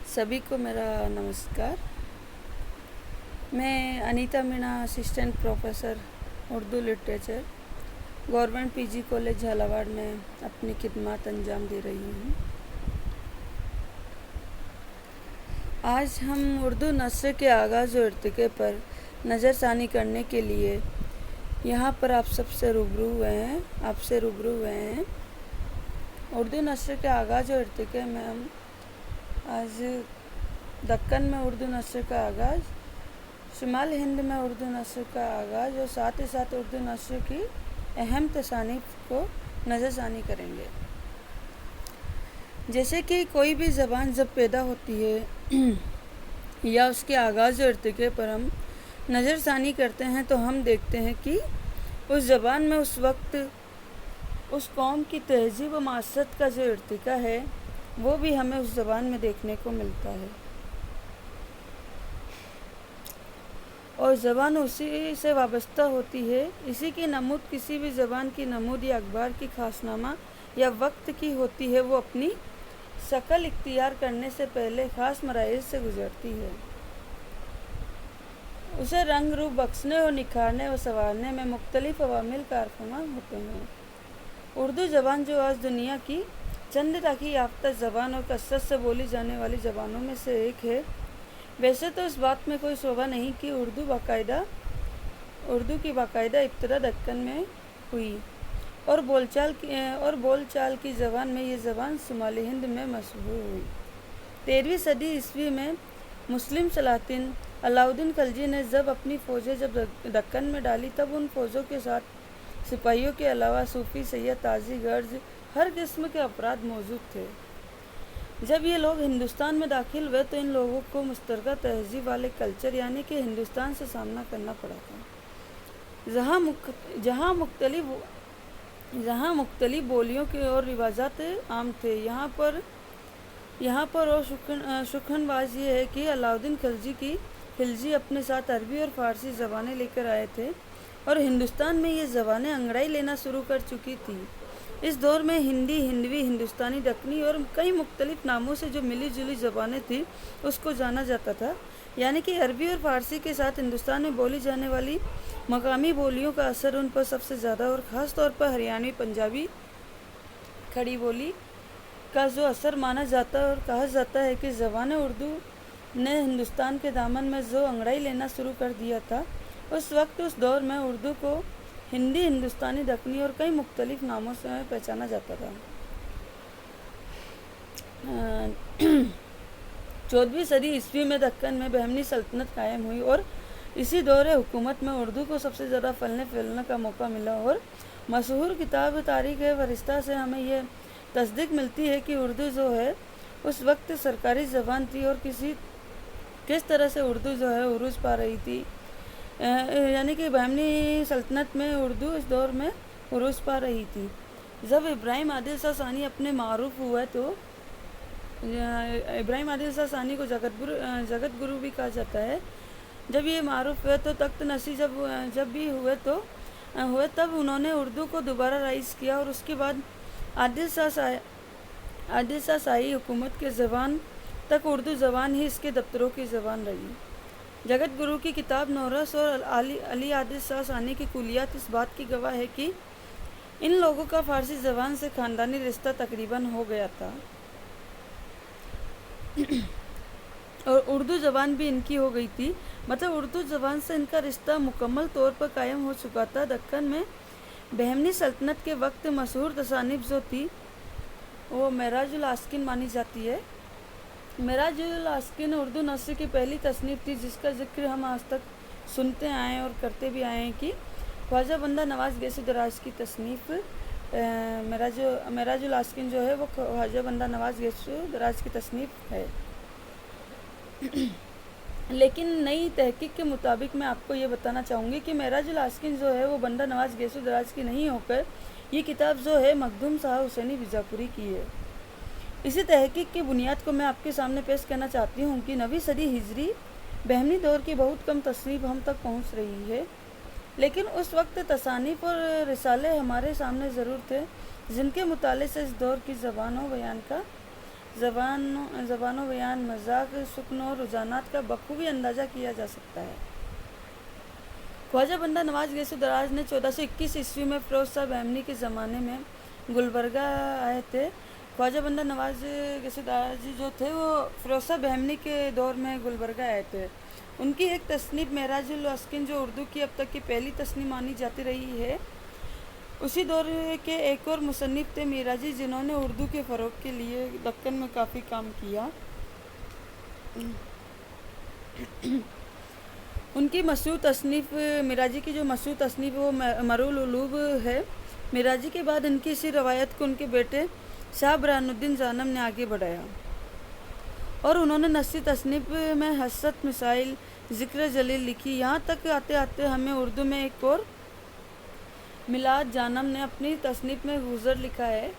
सभी को मेरा नमस्कार। मैं Anita Meena, assistant professor Urdu literature, government PG college Jhalawar में अपनी खिदमत अंजाम दे रही हूँ। आज हम उर्दू नस्र के आगाज़ और इर्तिके पर नज़रसानी करने के लिए यहाँ पर आपसे रूबरू हुए हैं। उर्दू नस्र के आगाज़ और इर्तिके में हम आज दक्कन में उर्दू नस्र का आगाज़, शुमाल हिंद में उर्दू नस्र का आगाज़ और साथ ही साथ उर्दू नस्र की अहम तसानीफ़ को नज़रसानी करेंगे। जैसे कि कोई भी ज़बान जब पैदा होती है या उसके आगाज़ और इर्तिके पर हम नज़रसानी करते हैं तो हम देखते हैं कि उस ज़बान में उस वक्त उस कौम की तहज़ीब व माशरत का जो इर्तिका है वो भी हमें उस ज़बान में देखने को मिलता है और ज़बान उसी से वाबस्ता होती है। इसी की नमूद किसी भी ज़बान की नमूद या अखबार की खासनामा या वक्त की होती है, वो अपनी शक्ल इख्तियार करने से पहले ख़ास मराइल से गुज़रती है। उसे रंग रूप बख्शने और निखारने व संवारने में मुख्तलिफ अवामिल कारफरमा होते हैं। उर्दू ज़बान जो आज दुनिया की चंद तरक्की याफ्ता ज़बान और कसरत से बोली जाने वाली ज़बानों में से एक है। वैसे तो इस बात में कोई शोभा नहीं कि उर्दू की बाकायदा इब्तिदा दक्कन में हुई और बोलचाल की ज़बान में ये ज़बान शुमाली हिंद में मशहूर हुई। 13वीं सदी ईस्वी में मुस्लिम सलातिन अलाउद्दीन खिलजी ने जब अपनी फ़ौजें दक्कन में डाली, तब उन फ़ौजों के साथ सिपाहियों के अलावा सूफ़ी, सैयद, ताजी, गर्ज हर किस्म के अफराद मौजूद थे। जब ये लोग हिंदुस्तान में दाखिल हुए तो इन लोगों को मुश्तरका तहज़ीब वाले कल्चर यानी कि हिंदुस्तान से सामना करना पड़ा था, जहाँ मुख्तलिफ बोलियों के और रिवाजात आम थे। यहाँ पर और शुखनबाज ये है कि अलाउद्दीन खिलजी अपने साथ अरबी और फ़ारसी ज़बानें लेकर आए थे और हिंदुस्तान में ये ज़बानें अंगड़ाई लेना शुरू कर चुकी थी। इस दौर में हिंदी, हिंदवी, हिंदुस्तानी, दक्कनी और कई मुख्तलिफ नामों से जो मिली जुली ज़बानें थी उसको जाना जाता था। यानी कि अरबी और फ़ारसी के साथ हिंदुस्तान में बोली जाने वाली मकामी बोलियों का असर उन पर सबसे ज़्यादा और ख़ास तौर पर हरियाणवी, पंजाबी, खड़ी बोली का जो असर माना जाता है और कहा जाता है कि ज़बान उर्दू ने हिंदुस्तान के दामन में जो अंगड़ाई लेना शुरू कर दिया था, उस वक्त उस दौर में उर्दू को हिंदी, हिंदुस्तानी, दक्कनी और कई मुख्तलिफ नामों से पहचाना जाता था। 14वीं सदी ईस्वी में दक्कन में बहमनी सल्तनत कायम हुई और इसी दौरे हुकूमत में उर्दू को सबसे ज़्यादा फैलने का मौका मिला और मशहूर किताब तारीख़ फ़रिश्ता से हमें यह तस्दीक मिलती है कि उर्दू जो है उस वक्त सरकारी ज़बान थी और किस तरह से उर्दू जो है उरूज पा रही थी। यानी कि बहमनी सल्तनत में उर्दू इस दौर में उरूज पा रही थी। जब इब्राहिम आदिल शाह सानी अपने मारूफ हुए तो इब्राहिम आदिल शाह सानी को जगत गुरु भी कहा जाता है। जब ये मारूफ हुए तो तख्त नशी जब भी हुए तब उन्होंने उर्दू को दोबारा राइज किया और उसके बाद आदिल शाह शाही हुकूमत के ज़बान तक उर्दू ज़बान ही इसके दफ्तरों की ज़बान रही। जगत गुरु की किताब नौरस और अली आदिल शाह सानी की कुलियात इस बात की गवाह है कि इन लोगों का फ़ारसी ज़बान से ख़ानदानी रिश्ता तकरीबन हो गया था और उर्दू ज़बान भी इनकी हो गई थी। मतलब उर्दू ज़बान से इनका रिश्ता मुकम्मल तौर पर कायम हो चुका था। दक्कन में बहमनी सल्तनत के वक्त मशहूर तसानीफ़ जो थी वो मेराजुल आस्किन मानी जाती है। मेराजुल आस्किन उर्दू नस्र की पहली तसनीफ़ थी जिसका जिक्र हम आज तक सुनते आए और करते भी आए हैं कि ख्वाजा बंदा नवाज़ गैसु दराज की तसनीफ़ मेराजुल आस्किन जो है वो ख्वाजा बंदा नवाज़ गैसु दराज की तसनीफ़ है। लेकिन नई तहकीक के मुताबिक मैं आपको ये बताना चाहूँगी कि मेराजुल आस्किन जो है वो बंदा नवाज़ गैसु दराज की नहीं होकर ये किताब जो है मखदूम शाह हुसैनी बीजापुरी की है। इसी तहकीक की बुनियाद को मैं आपके सामने पेश करना चाहती हूँ कि 9वीं सदी हिजरी बहमनी दौर की बहुत कम तसनीफ़ हम तक पहुँच रही है, लेकिन उस वक्त तसानीफ़ और रिसाले हमारे सामने ज़रूर थे जिनके मुताले से इस दौर की ज़बान और बयान का زبان و بیان، مذاق، سکن اور رجحانات کا بخوبی اندازہ کیا جا سکتا ہے۔ خواجہ بندہ نواز گیسو دراز نے 1421 عیسوی میں فیروز شاہ بہمنی کے زمانے میں گلبرگہ آئے تھے۔ خواجہ بندہ نواز گیسو دراز جی جو تھے وہ فیروز شاہ بہمنی کے دور میں گلبرگہ آئے تھے۔ ان کی ایک تصنیف معراج العاشقین جو اردو کی اب تک کی پہلی تصنیف مانی جاتی رہی ہے، اسی دور کے ایک اور مصنف تھے میراجی، جنہوں نے اردو کے فروغ کے لیے دکن میں کافی کام کیا۔ ان کی مشہور تصنیف میراجی کی جو مشہور تصنیف وہ مرء القلوب ہے۔ میراجی کے بعد ان کی اسی روایت کو ان کے بیٹے شاہ برہان الدین ظالم نے آگے بڑھایا، اور انہوں نے نثری تصنیف میں حسرت مسائل، ذکر جلیل لکھی۔ یہاں تک آتے آتے ہمیں اردو میں ایک اور میلاد جانم نے اپنی تصنیف میں گزر لکھا ہے۔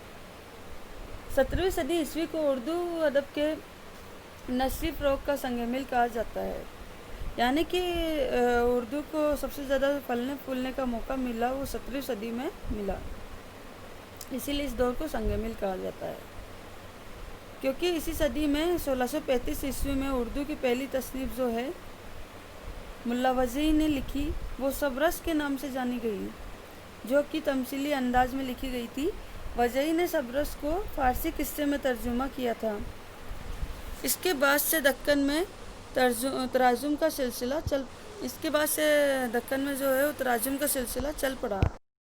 17ویں صدی عیسوی کو اردو ادب کے نثری فروغ کا سنگ میل کہا جاتا ہے، یعنی کہ اردو کو سب سے زیادہ پھلنے پھولنے کا موقع ملا وہ 17ویں صدی میں ملا، اسی لیے اس دور کو سنگ میل کہا جاتا ہے، کیونکہ اسی صدی میں 1635 عیسوی میں اردو کی پہلی تصنیف جو ہے ملا وضیح نے لکھی، وہ سبرس کے نام سے جانی گئی، جو کہ تمثیلی انداز میں لکھی گئی تھی۔ وضیح نے سبرس کو فارسی قصے میں ترجمہ کیا تھا۔ اس کے بعد سے دکن میں تراجم کا سلسلہ چل پڑا۔